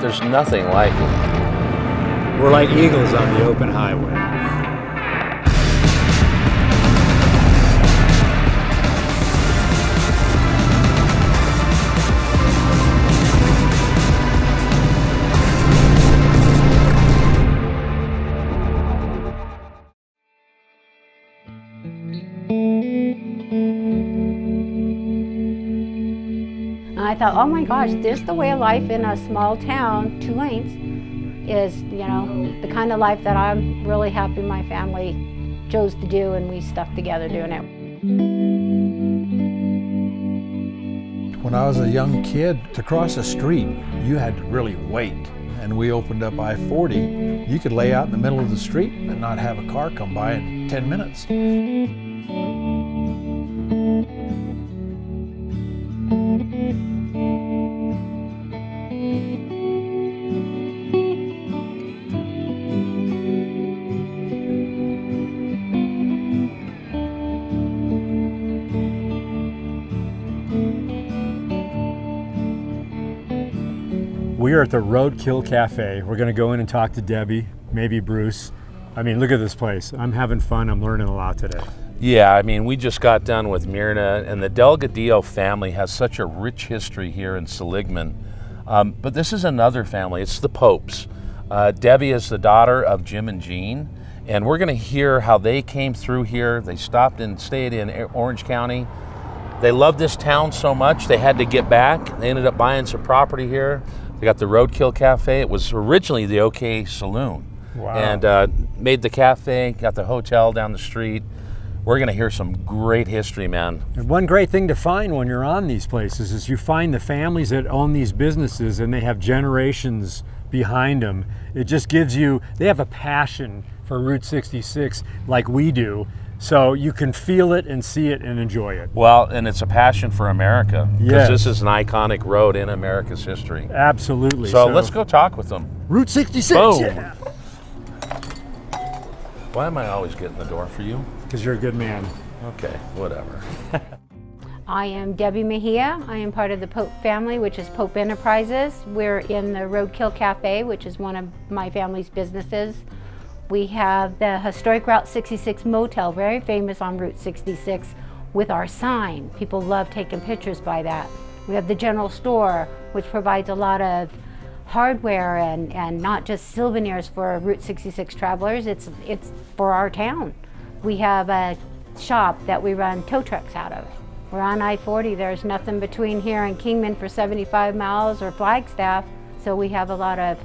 There's nothing like it. We're like eagles on the open highway. I thought, oh my gosh, this is the way of life in a small town, 2 lanes, is, you know, the kind of life that I'm really happy my family chose to do, and we stuck together doing it. When I was a young kid, to cross a street, you had to really wait. And we opened up I-40. You could lay out in the middle of the street and not have a car come by in 10 minutes. We are at the Roadkill Cafe. We're gonna go in and talk to Debbie, maybe Bruce. I mean, look at this place. I'm having fun, I'm learning a lot today. Yeah, I mean, we just got done with Myrna, and the Delgadillo family has such a rich history here in Seligman. But this is another family, it's the Popes. Debbie is the daughter of Jim and Jean, and we're gonna hear how they came through here. They stopped and stayed in Orange County. They loved this town so much, they had to get back. They ended up buying some property here. They got the Roadkill Cafe. It was originally the OK Saloon. Wow. And made the cafe, got the hotel down the street. We're gonna hear some great history, man. And one great thing to find when you're on these places is you find the families that own these businesses and they have generations behind them. It just gives you, they have a passion for Route 66 like we do. So you can feel it and see it and enjoy it. Well, and it's a passion for America, because Yes. this is an iconic road in America's history. Absolutely. So let's go talk with them. Route 66. Boom. Yeah. Why am I always getting the door for you? Because you're a good man. Okay, whatever. I am Debbie Mejia. I am part of the Pope family, which is Pope Enterprises. We're in the Roadkill Cafe, which is one of my family's businesses. We have the historic Route 66 motel, very famous on Route 66, with our sign. People love taking pictures by that. We have the general store, which provides a lot of hardware and not just souvenirs for Route 66 travelers, it's for our town. We have a shop that we run tow trucks out of. We're on I-40, there's nothing between here and Kingman for 75 miles or Flagstaff, so we have a lot of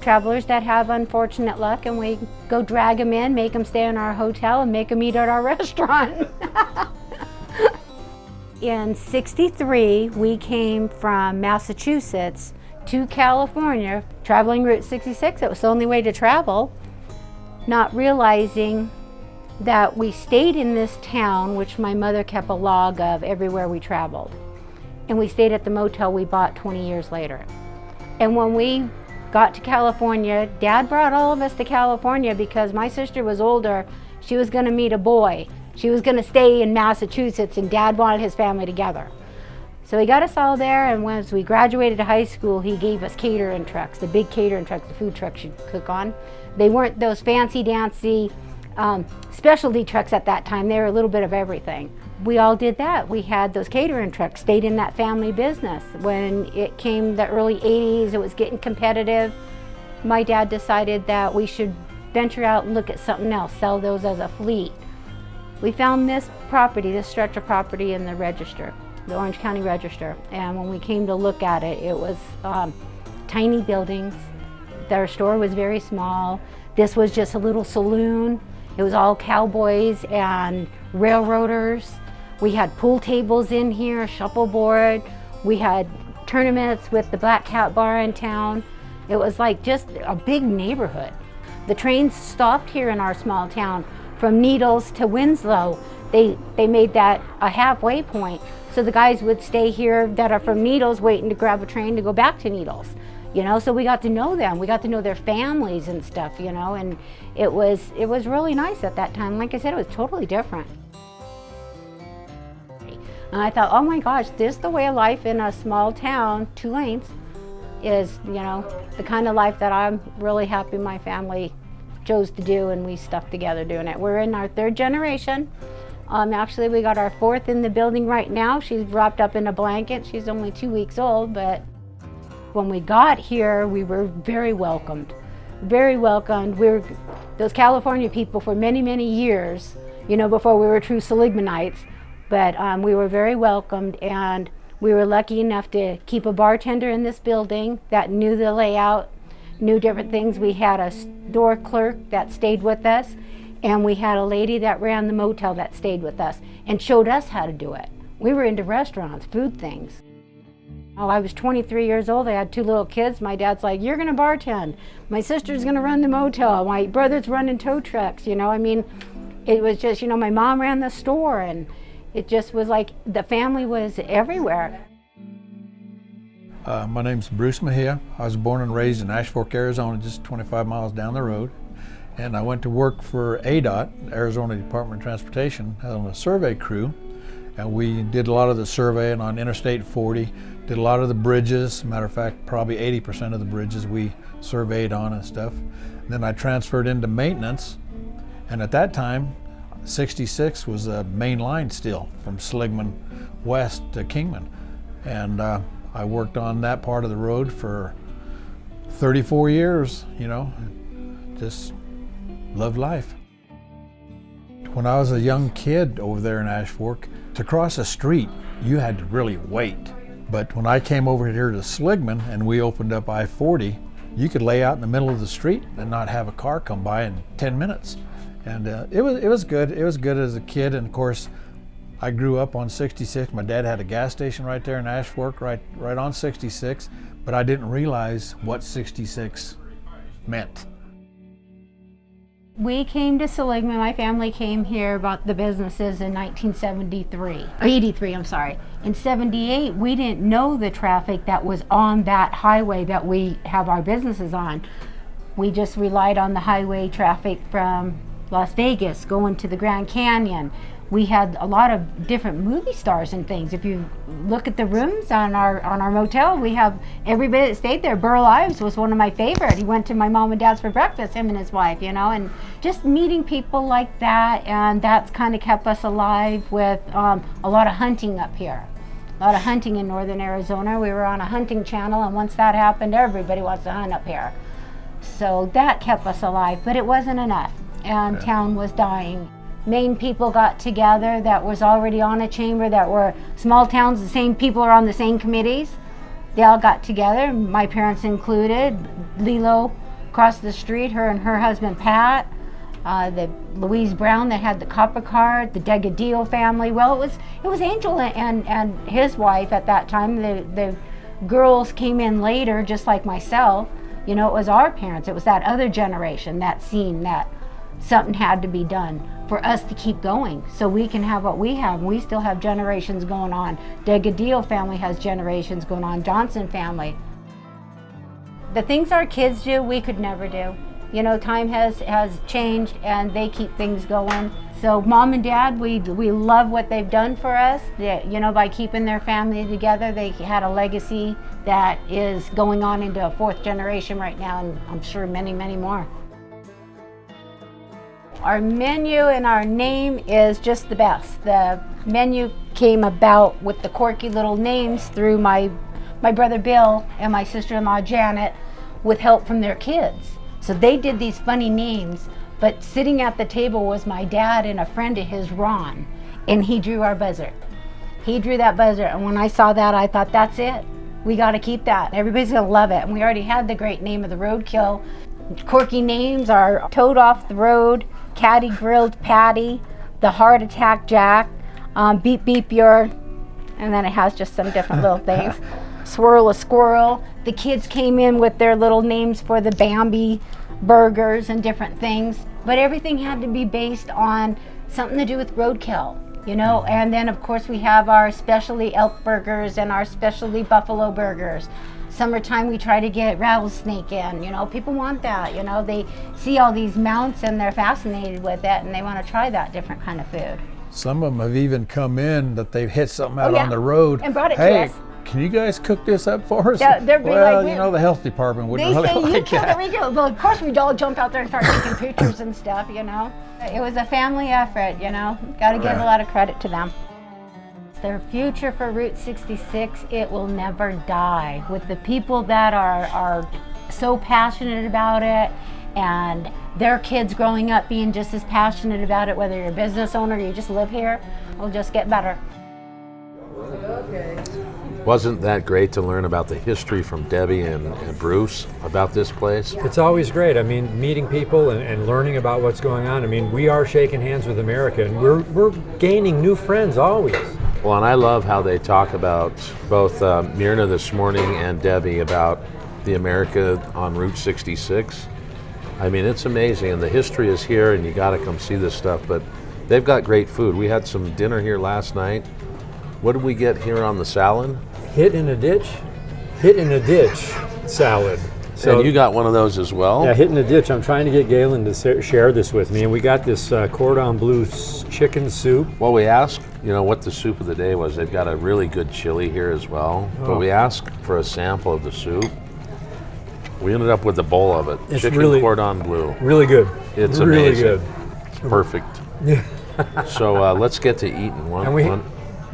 travelers that have unfortunate luck, and we go drag them in, make them stay in our hotel, and make them eat at our restaurant. In '63, we came from Massachusetts to California, traveling Route 66. It was the only way to travel, not realizing that we stayed in this town, which my mother kept a log of everywhere we traveled. And we stayed at the motel we bought 20 years later. And when we got to California, Dad brought all of us to California because my sister was older. She was gonna meet a boy. She was gonna stay in Massachusetts, and Dad wanted his family together. So he got us all there, and once we graduated high school, he gave us catering trucks, the big catering trucks, the food trucks you'd cook on. They weren't those fancy dancy specialty trucks at that time. They were a little bit of everything. We all did that. We had those catering trucks, stayed in that family business. When it came the early 80s, it was getting competitive. My dad decided that we should venture out and look at something else, sell those as a fleet. We found this property, this stretch of property in the register, the Orange County Register. And when we came to look at it, it was tiny buildings. Their store was very small. This was just a little saloon. It was all cowboys and railroaders. We had pool tables in here, shuffleboard. We had tournaments with the Black Cat Bar in town. It was like just a big neighborhood. The trains stopped here in our small town from Needles to Winslow. They made that a halfway point. So the guys would stay here that are from Needles waiting to grab a train to go back to Needles. You know, so we got to know them. We got to know their families and stuff, you know, and it was really nice at that time. Like I said, it was totally different. And I thought, oh my gosh, this is the way of life in a small town, 2 lanes, is, you know, the kind of life that I'm really happy my family chose to do, and we stuck together doing it. We're in our 3rd generation. Actually, we got our 4th in the building right now. She's wrapped up in a blanket. She's only 2 weeks old, but when we got here, we were very welcomed. Very welcomed. We were those California people for many, many years, you know, before we were true Seligmanites, but we were very welcomed, and we were lucky enough to keep a bartender in this building that knew the layout, knew different things. We had a store clerk that stayed with us, and we had a lady that ran the motel that stayed with us and showed us how to do it. We were into restaurants, food things. Oh, I was 23 years old. I had 2 little kids. My dad's like, "You're gonna bartend. My sister's gonna run the motel. My brother's running tow trucks." You know, I mean, it was just, you know, my mom ran the store, and it just was like the family was everywhere. My name's Bruce Mejia. I was born and raised in Ash Fork, Arizona, just 25 miles down the road. And I went to work for ADOT, Arizona Department of Transportation, on a survey crew. And we did a lot of the surveying on Interstate 40, did a lot of the bridges. Matter of fact, probably 80% of the bridges we surveyed on and stuff. And then I transferred into maintenance. And at that time, 66 was a main line still from Seligman west to Kingman. And I worked on that part of the road for 34 years, you know, just loved life. When I was a young kid over there in Ash Fork, to cross a street, you had to really wait. But when I came over here to Seligman and we opened up I-40, you could lay out in the middle of the street and not have a car come by in 10 minutes. And it was good. It was good as a kid. And of course, I grew up on 66. My dad had a gas station right there in Ash Fork, right on 66. But I didn't realize what 66 meant. We came to Seligman, my family came here about the businesses in 83, I'm sorry. In 78, we didn't know the traffic that was on that highway that we have our businesses on. We just relied on the highway traffic from Las Vegas going to the Grand Canyon. We had a lot of different movie stars and things. If you look at the rooms on our motel, we have everybody that stayed there. Burl Ives was one of my favorite. He went to my mom and dad's for breakfast, him and his wife, you know, and just meeting people like that, and that's kind of kept us alive with a lot of hunting up here. A lot of hunting in northern Arizona. We were on a hunting channel, and once that happened, everybody wants to hunt up here. So that kept us alive, but it wasn't enough, and town was dying. Maine people got together that was already on a chamber, that were small towns, the same people are on the same committees. They all got together, my parents included. LILO across the street, her and her husband Pat, the Louise Brown that had the copper card, the Degadillo family. Well, it was Angel and his wife at that time. The girls came in later, just like myself. You know, it was our parents. It was that other generation that seen that something had to be done for us to keep going, so we can have what we have. We still have generations going on. Degadillo family has generations going on. Johnson family. The things our kids do, we could never do. You know, time has changed, and they keep things going. So mom and dad, we love what they've done for us. You know, by keeping their family together, they had a legacy that is going on into a 4th generation right now, and I'm sure many, many more. Our menu and our name is just the best. The menu came about with the quirky little names through my brother Bill and my sister-in-law Janet, with help from their kids. So they did these funny names, but sitting at the table was my dad and a friend of his, Ron, and he drew our buzzer. He drew that buzzer, and when I saw that, I thought, that's it. We got to keep that. Everybody's gonna love it. And we already had the great name of the Roadkill. Quirky names are Toad Off the Road, Caddy Grilled Patty, the Heart Attack Jack, Beep Beep Your, and then it has just some different little things. Swirl a Squirrel. The kids came in with their little names for the Bambi burgers and different things, but everything had to be based on something to do with roadkill, you know. And then of course we have our specialty elk burgers and our specialty buffalo burgers. Summertime we try to get rattlesnake in, you know, people want that, you know, they see all these mounts and they're fascinated with it and they want to try that different kind of food. Some of them have even come in that they've hit something out on the road. And brought it hey, to us. can you guys cook this up for us? Yeah, they'd be well, like, you know, the health department wouldn't They really say you like killed it, that. we killed it. Well, of course we'd all jump out there and start taking pictures and stuff, you know. It was a family effort, you know. Got to give a lot of credit to them. It's their future for Route 66. It will never die. With the people that are so passionate about it, and their kids growing up being just as passionate about it, whether you're a business owner or you just live here, it'll just get better. Wasn't that great to learn about the history from Debbie and Bruce about this place? It's always great. I mean, meeting people and learning about what's going on. I mean, we are shaking hands with America, and we're gaining new friends always. Well, and I love how they talk about both Myrna this morning and Debbie about the America on Route 66. I mean, it's amazing, and the history is here, and you got to come see this stuff. But they've got great food. We had some dinner here last night. What did we get here on the Saloon? Hit in a ditch salad. So, and you got one of those as well? Yeah, hit in a ditch. I'm trying to get Galen to share this with me, and we got this cordon bleu chicken soup. Well, we asked, you know, what the soup of the day was. They've got a really good chili here as well. But we asked for a sample of the soup. We ended up with a bowl of it. It's chicken really, cordon bleu. Really good. It's really amazing. good. It's perfect. So let's get to eating.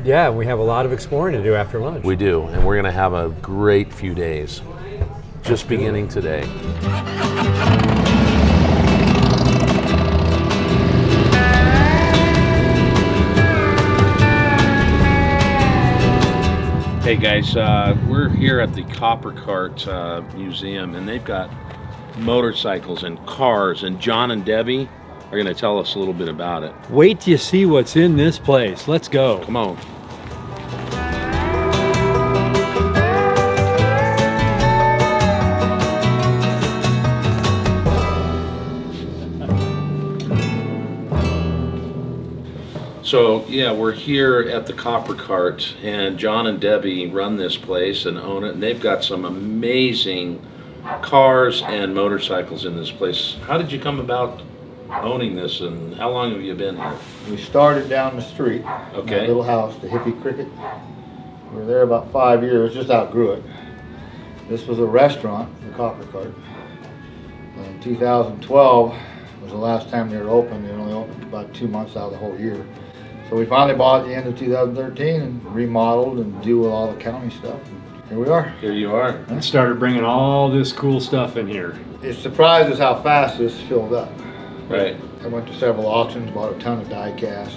Yeah, we have a lot of exploring to do after lunch. We do, and we're going to have a great few days. Just beginning today. Hey guys, we're here at the Copper Cart Museum, and they've got motorcycles and cars, and John and Debbie are going to tell us a little bit about it. Wait till you see what's in this place. Let's go. Come on. So yeah, we're here at the Copper Cart, and John and Debbie run this place and own it, and they've got some amazing cars and motorcycles in this place. How did you come about owning this, and how long have you been here? We started down the street, Okay. that little house, the Hippie Cricket. We were there about 5 years, just outgrew it. This was a restaurant, the Copper Cart. In 2012 was the last time they were open. They were only open about 2 months out of the whole year. So we finally bought at the end of 2013 and remodeled and do all the county stuff. And here we are. Here you are. And started bringing all this cool stuff in here. It surprised us how fast this filled up. Right. I went to several auctions, bought a ton of die cast,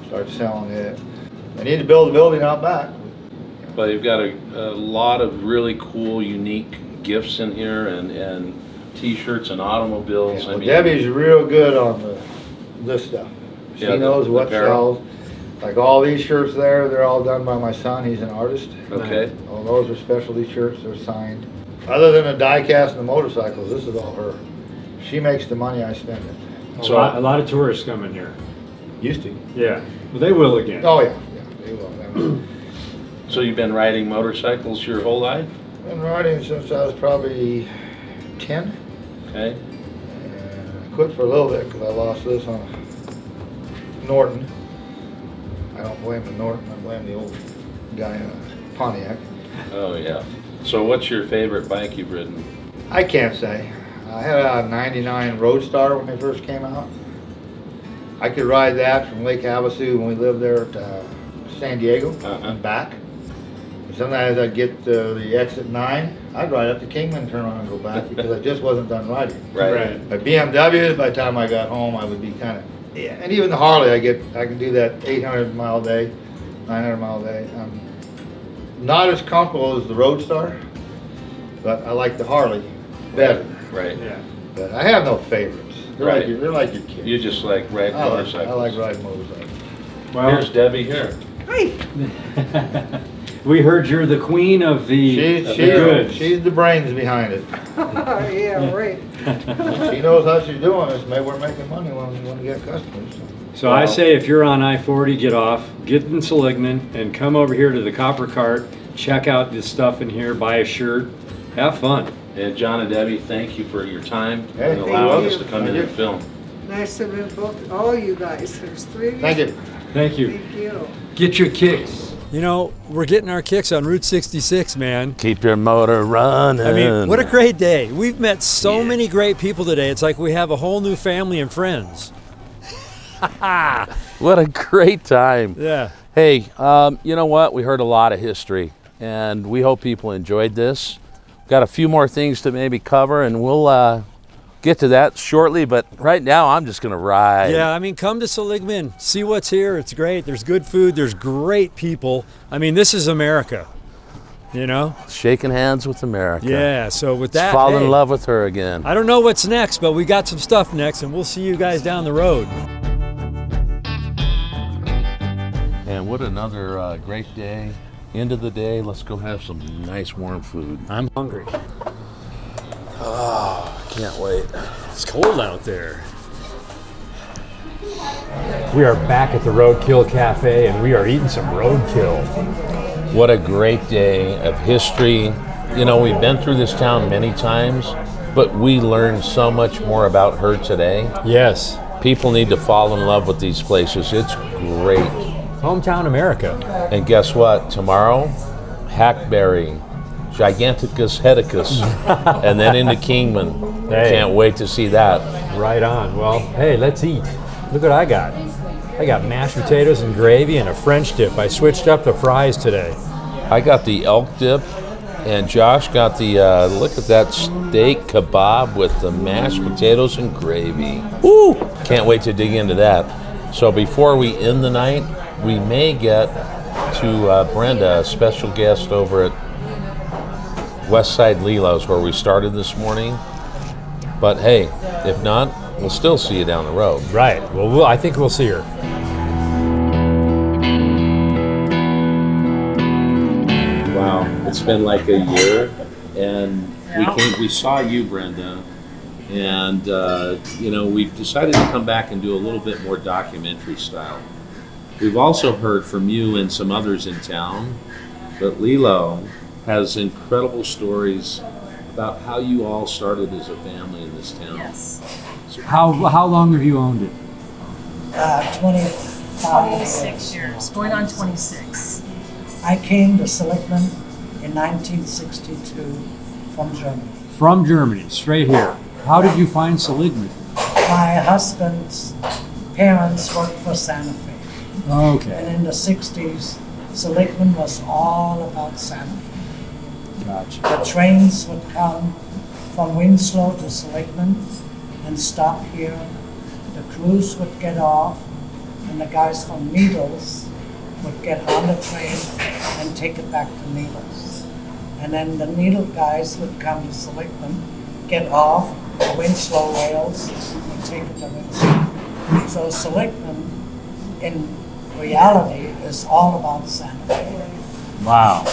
started selling it. I need to build a building out back. Well, you've got a lot of really cool, unique gifts in here, and T-shirts and automobiles. Yeah, well, Debbie's real good on this stuff. She Yeah, knows the what apparel. sells. Like all these shirts there, they're all done by my son. He's an artist. Okay. All those are specialty shirts. They're signed. Other than the die cast and the motorcycles, this is all her. She makes the money, I spend it. So a lot of tourists come in here. Used to. Yeah, well, they will again. Oh yeah, they will. So you've been riding motorcycles your whole life? Been riding since I was probably 10. Okay. And I quit for a little bit because I lost this on a Norton. I don't blame the Norton, I blame the old guy in a Pontiac. Oh yeah. So what's your favorite bike you've ridden? I can't say. I had a 99 Roadstar when they first came out. I could ride that from Lake Havasu when we lived there to San Diego and back. And sometimes I'd get the exit 9. I'd ride up to Kingman, turn around and go back because I just wasn't done riding. Right. My BMWs, by the time I got home, I would be kind of, yeah. And even the Harley, I can do that 800 mile a day, 900 mile a day. Not as comfortable as the Roadstar, but I like the Harley better. Right. Yeah. But I have no favorites. They're Right. they're like your kids. You just like ride motorcycles. I like riding motorcycles. Well, Here's Debbie here. we heard you're the queen of the goods. She's the brains behind it. Yeah, right. She knows how she's doing this. Maybe we're making money when we get customers. So I say if you're on I-40, get off, get in Seligman, and come over here to the Copper Cart, check out this stuff in here, buy a shirt, have fun. And John and Debbie, thank you for your time Hey, and thank allowing you. us to come in Thank and you. film. Nice to meet both, all you guys. There's 3 of you. Thank you. Thank you. Thank you. Get your kicks. You know, we're getting our kicks on Route 66, man. Keep your motor running. I mean, what a great day. We've met so many great people today. It's like we have a whole new family and friends. What a great time. Yeah. Hey, you know what? We heard a lot of history, and we hope people enjoyed this. Got a few more things to maybe cover, and we'll get to that shortly, but right now I'm just gonna ride. Yeah, I mean, come to Seligman, see what's here. It's great. There's good food, there's great people. I mean, this is America, you know? Shaking hands with America. Yeah, so with that, fall hey, in love with her again. I don't know what's next, but we got some stuff next, and we'll see you guys down the road. And what another great day. End of the day, let's go have some nice warm food. I'm hungry. Oh, can't wait. It's cold out there. We are back at the Roadkill Cafe, and we are eating some roadkill. What a great day of history. You know, we've been through this town many times, but we learned so much more about her today. Yes. People need to fall in love with these places. It's great. Hometown America. And guess what? Tomorrow, Hackberry, Giganticus Heticus, and then into Kingman. Hey. Can't wait to see that. Right on. Well, hey, let's eat. Look what I got. I got mashed potatoes and gravy and a French dip. I switched up the fries today. I got the elk dip, and Josh got the, look at that steak kebab with the mashed potatoes and gravy. Woo! Can't wait to dig into that. So before we end the night, we may get to Brenda, a special guest over at WESTSIDE LILO'S, where we started this morning. But hey, if not, we'll still see you down the road. Right. Well, I think we'll see her. Wow, it's been like a year, and we saw you, Brenda, and you know, we've decided to come back and do a little bit more documentary style. We've also heard from you and some others in town that LILO has incredible stories about how you all started as a family in this town. Yes. How long have you owned it? 26 years, going on 26. I came to Seligman in 1962 from Germany. From Germany, straight here. How did you find Seligman? My husband's parents worked for Santa Fe. Okay. And in the 60s, Seligman was all about Santa Fe. Gotcha. The trains would come from Winslow to Seligman and stop here. The crews would get off, and the guys from Needles would get on the train and take it back to Needles. And then the Needle guys would come to Seligman, get off the Winslow rails, and take it to Winslow. So Seligman, in reality, is all about Santa Fe. Wow.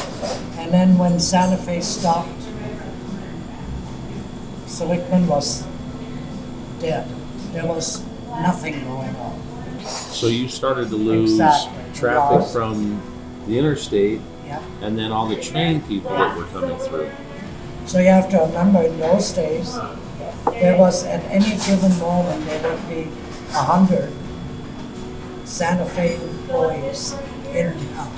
And then when Santa Fe stopped, Seligman was dead. There was nothing going on. So you started to lose Exactly. traffic Lost. from the interstate, Yeah. and then all the train people that were coming through. So you have to remember, in those days, there was at any given moment, there would be 100 Santa Fe employees in town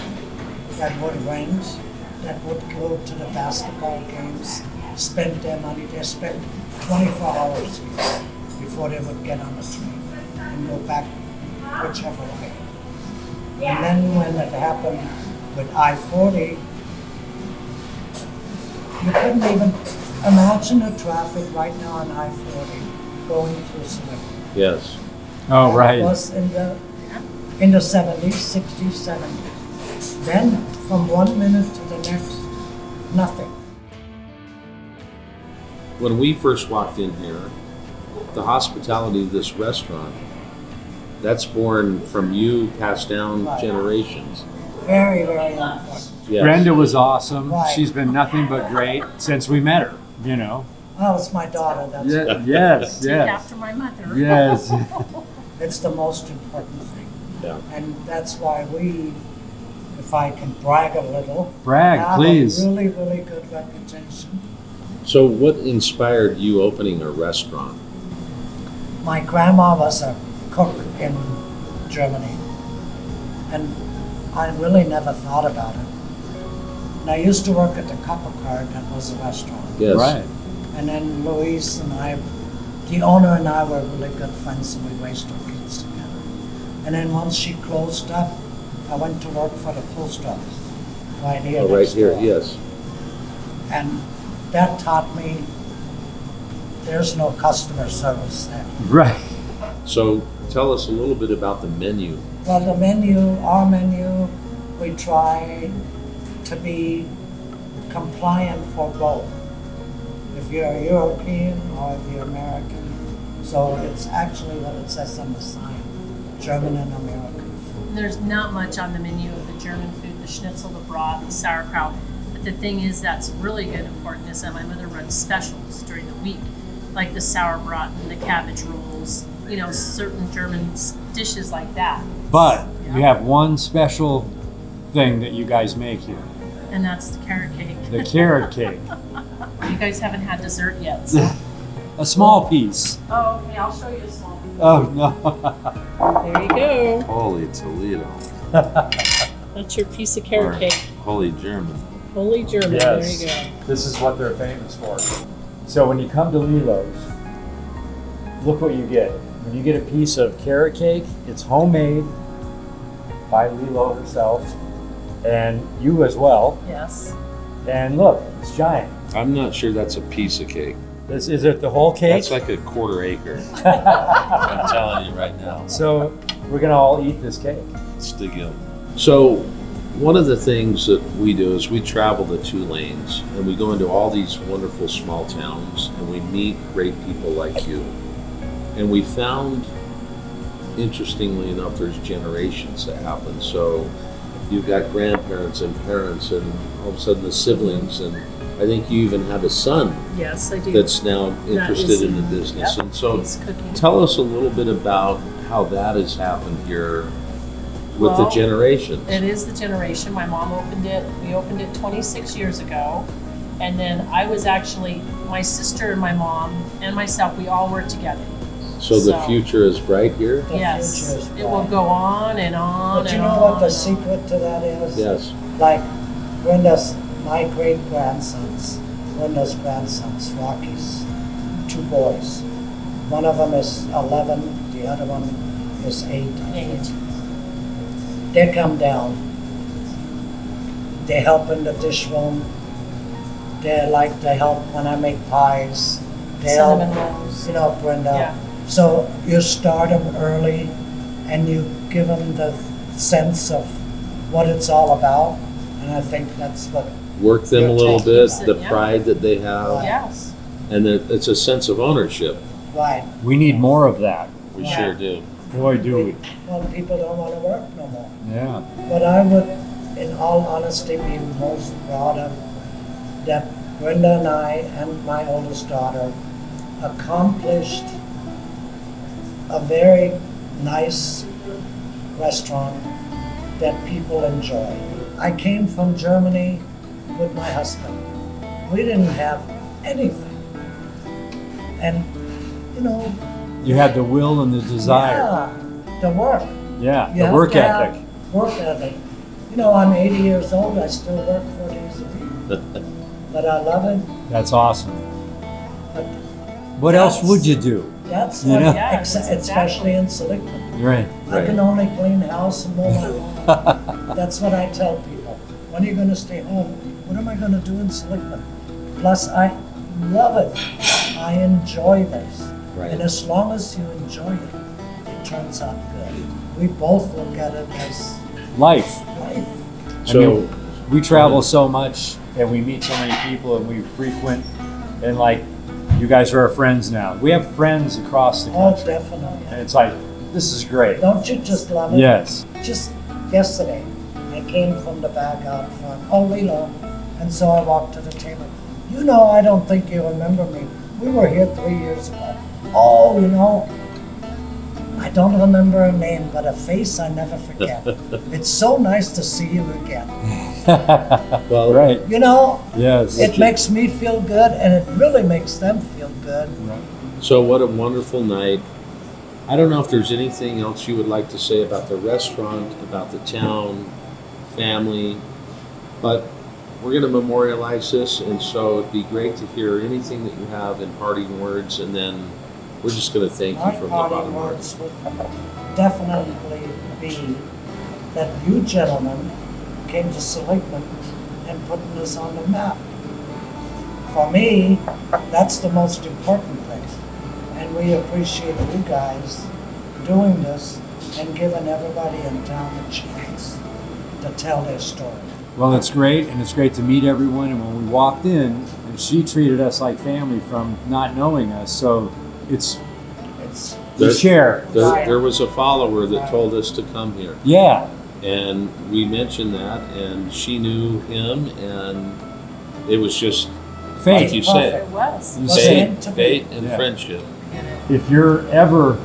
that would rent, that would go to the basketball games, spend their money. They spent 24 hours here before they would get on the train and go back whichever way. And then when it happened with I-40, you couldn't even imagine the traffic right now on I-40 going through Seligman. Yes. Oh, right. It was in the 70s, 60s, 70s. Then, from one minute to the next, nothing. When we first walked in here, the hospitality of this restaurant, that's born from you, passed down Right. generations. Very, very important. Yes. Brenda was awesome. Right. She's been nothing but great since we met her, you know. Oh, it's my daughter. That's Yes, Named after my mother. Yes. It's the most important thing. Yeah. And that's why we, if I can brag a little, Brag, have please. a really, really good reputation. So what inspired you opening a restaurant? My grandma was a cook in Germany. And I really never thought about it. And I used to work at the Copper Card, that was a restaurant. Yes. Right. And then Louise and I, the owner and I were really good friends, and we raised our kids together. And then once she closed up, I went to work for the post office, right here Oh, right next here, door. yes. And that taught me there's no customer service there. Right. So tell us a little bit about the menu. Well, the menu, our menu, we try to be compliant for both. If you're European or if you're American. So it's actually what it says on the sign, German and American food. There's not much on the menu of the German food, the schnitzel, the broth, the sauerkraut. But the thing is that's really good important is that my mother runs specials during the week, like the sauerbraten, the cabbage rolls, you know, certain German dishes like that. But Yeah. you have one special thing that you guys make here, And that's the carrot cake. the carrot cake. You guys haven't had dessert yet. So. A small piece. Oh, okay, I'll show you a small piece. Oh, no. There you go. Holy Toledo. That's your piece of carrot Or cake. Holy German. Holy German, Yes. there you go. This is what they're famous for. So when you come to LILO'S, look what you get. When you get a piece of carrot cake, it's homemade by LILO herself, and you as well. Yes. And look, it's giant. I'm not sure that's a piece of cake. Is it the whole cake? That's like a quarter acre. I'm telling you right now. So we're gonna all eat this cake. Stick in. So one of the things that we do is we travel the 2 lanes and we go into all these wonderful small towns and we meet great people like you. And we found, interestingly enough, there's generations that happen. So you've got grandparents and parents and all of a sudden the siblings, and I think you even have a son Yes, I do. that's now That interested is in the business. Yep, And so he's cooking. tell us a little bit about how that has happened here with the Well, generations. It is the generation. My mom opened it. We opened it 26 years ago. And then I was actually, my sister and my mom and myself, we all worked together. So the So- future is bright here? The Yes. future is It will bright. go on and on But you and know on. what the and on. secret to that is? Yes. Like my great-grandsons, Linda's grandsons, Rocky's 2 boys. One of them is 11, the other one is 8. I think. 8. They come down. They help in the dish room. They like to help when I make pies. They help, Cinnamon rolls. you know, Brenda. Yeah. So you start them early and you give them the sense of what it's all about. And I think that's what, Work them a Your little tech bit, keeps it, the yeah. pride that they have, Yes. and it's a sense of ownership. right. We need more of that. We Yeah. sure do. Boy, do we. Well, people don't want to work no more. Yeah. But I would, in all honesty, be most proud of that Brenda and I and my oldest daughter accomplished a very nice restaurant that people enjoy. I came from Germany with my husband. We didn't have anything. And, you know, You had the will and the desire. yeah, the work. Yeah, You the have work to have ethic. Work ethic. You know, I'm 80 years old, I still work 4 days a week. But I love it. That's awesome. But What else That's- would you do? that's You what, know? Yeah, that's especially in Seligman. Right. I can only clean the house and mow my lawn. That's what I tell people. When are you gonna stay home? What am I gonna do in Seligman? Plus, I love it. I enjoy this. Right. And as long as you enjoy it, it turns out good. We both look at it as Life. life. So, I mean, we travel so much and we meet so many people and we frequent, and like, you guys are our friends now. We have friends across the Oh, country. definitely. And it's like, this is great. Don't you just love it? Yes. Just yesterday, I came from the back out front, oh, Lilo, and so I walked to the table. You know, I don't think you remember me. We were here 3 years ago. Oh, you know, I don't remember her name, but a face I never forget. It's so nice to see you again. well, Right. You know, Yes. it makes me feel good, and it really makes them feel good. so what a wonderful night. I don't know if there's anything else you would like to say about the restaurant, about the town, family, but we're going to memorialize this, and so it'd be great to hear anything that you have in parting words, and then we're just going to thank you My from the bottom parting of our words would definitely be that you gentlemen came to Seligman and putting this on the map. For me, that's the most important thing. And we appreciate you guys doing this and giving everybody in town a chance to tell their story. Well, it's great, and it's great to meet everyone. And when we walked in, and she treated us like family from not knowing us, so it's we share. There was a follower that told us to come here, Yeah, and we mentioned that, and she knew him, and it was just fate. like you said, It was. You Was say- meant to be. fate and Yeah. friendship. If you're ever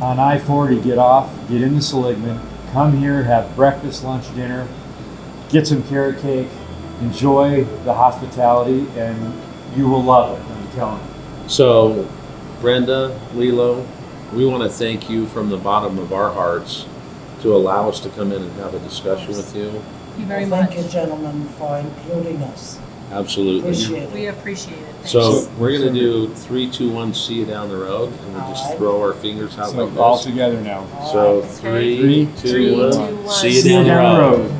on I-40, get off, get into Seligman, come here, have breakfast, lunch, dinner, get some carrot cake, enjoy the hospitality, and you will love it, I'm telling you. So, Brenda, Lilo, we want to thank you from the bottom of our hearts to allow us to come in and have a discussion with you. Thank you very Well, much. thank you, gentlemen, for including us. Absolutely. Appreciate We it. appreciate it. Thanks. So we're going to do 3, 2, 1, see you down the road, and we'll just Alright. throw our fingers out So like all this. together now. So Okay. 3, 2, 3, 1, 2, 1. see you down the road.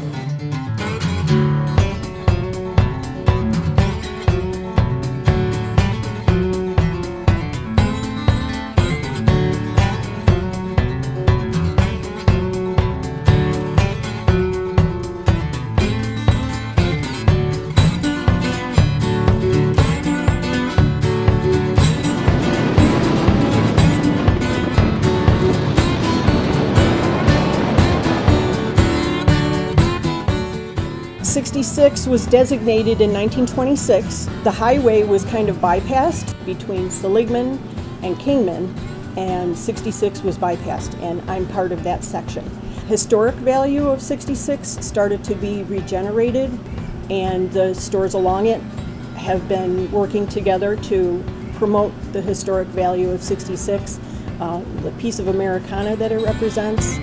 '66 was designated in 1926. The highway was kind of bypassed between Seligman and Kingman, and 66 was bypassed, and I'm part of that section. Historic value of 66 started to be regenerated, and the stores along it have been working together to promote the historic value of 66, the piece of Americana that it represents.